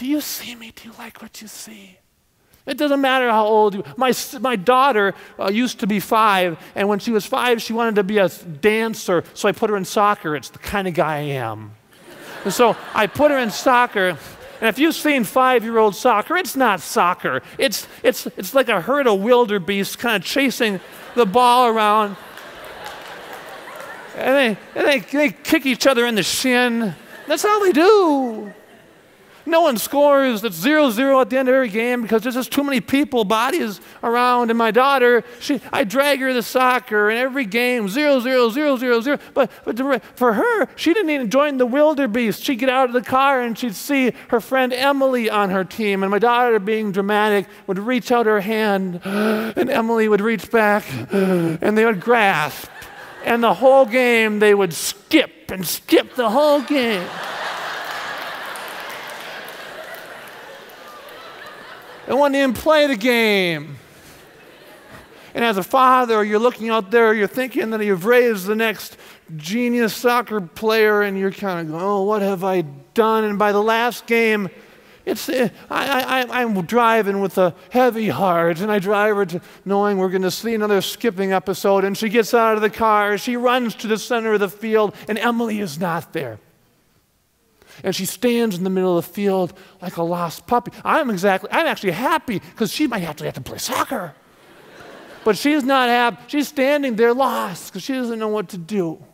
do you see me? Do you like what you see? It doesn't matter how old you are. My daughter used to be 5, and when she was 5, she wanted to be a dancer, so I put her in soccer. It's the kind of guy I am. And so I put her in soccer, and if you've seen 5-year-old soccer, it's not soccer. It's like a herd of wildebeests kind of chasing the ball around. And they kick each other in the shin. That's how they do. No one scores. It's 0-0 at the end of every game because there's just too many bodies around. And my daughter, I drag her to soccer, and every game, 0-0, 0-0, 0. But for her, she didn't even join the wildebeest. She'd get out of the car, and she'd see her friend Emily on her team. And my daughter, being dramatic, would reach out her hand, and Emily would reach back, and they would grasp. And the whole game, they would skip the whole game. And wouldn't even play the game. And as a father, you're looking out there, you're thinking that you've raised the next genius soccer player, and you're kind of going, oh, what have I done? And by the last game, I'm driving with a heavy heart, and I drive her to knowing we're going to see another skipping episode, and she gets out of the car, she runs to the center of the field, and Emily is not there. And she stands in the middle of the field like a lost puppy. I'm actually happy because she might have to play soccer. But she's not happy. She's standing there lost because she doesn't know what to do.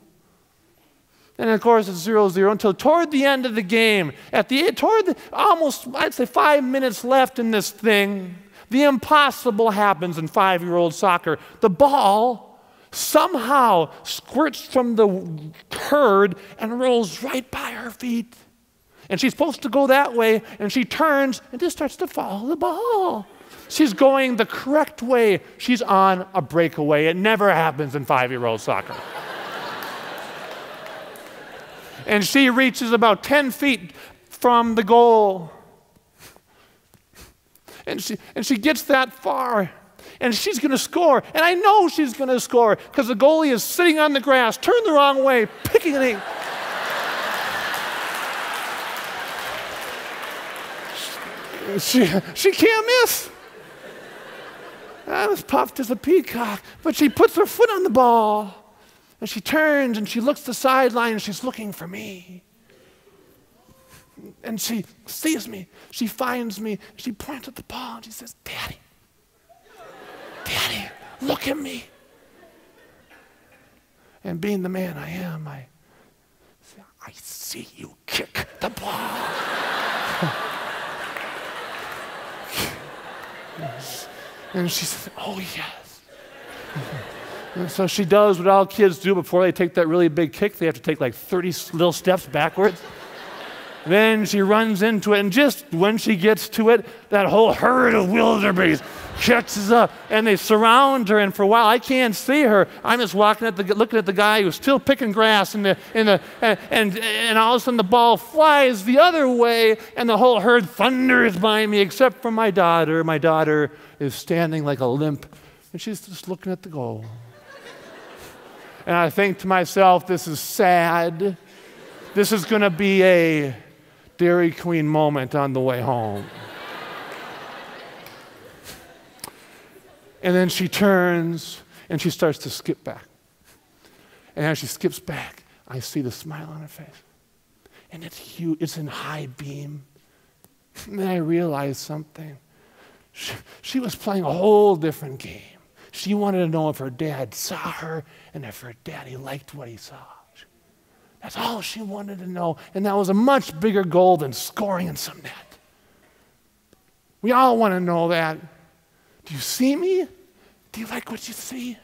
And of course, it's 0-0 until toward the end of the game. Almost, I'd say 5 minutes left in this thing, the impossible happens in 5-year-old soccer. The ball somehow squirts from the herd and rolls right by her feet. And she's supposed to go that way, and she turns and just starts to follow the ball. She's going the correct way. She's on a breakaway. It never happens in 5-year-old soccer. And she reaches about 10 feet from the goal. And she gets that far, and she's going to score. And I know she's going to score because the goalie is sitting on the grass, turned the wrong way, picking it. She can't miss. I was puffed as a peacock, but she puts her foot on the ball, and she turns, and she looks to the sideline, and she's looking for me. And she sees me. She finds me. She points at the ball, and she says, Daddy, look at me. And being the man I am, I say, I see you kick the ball. And she said, oh, yes. And so she does what all kids do before they take that really big kick. They have to take like 30 little steps backwards. Then she runs into it, and just when she gets to it, that whole herd of wildebeest catches up, and they surround her, and for a while, I can't see her. I'm just looking at the guy who's still picking grass, and all of a sudden the ball flies the other way, and the whole herd thunders by me, except for my daughter. My daughter is standing like a limp, and she's just looking at the goal. And I think to myself, this is sad. This is going to be a Dairy Queen moment on the way home. And then she turns and she starts to skip back. And as she skips back, I see the smile on her face. And it's huge, it's in high beam. And then I realized something. She was playing a whole different game. She wanted to know if her dad saw her and if her daddy liked what he saw. That's all she wanted to know. And that was a much bigger goal than scoring in some net. We all want to know that. Do you see me? Do you like what you see?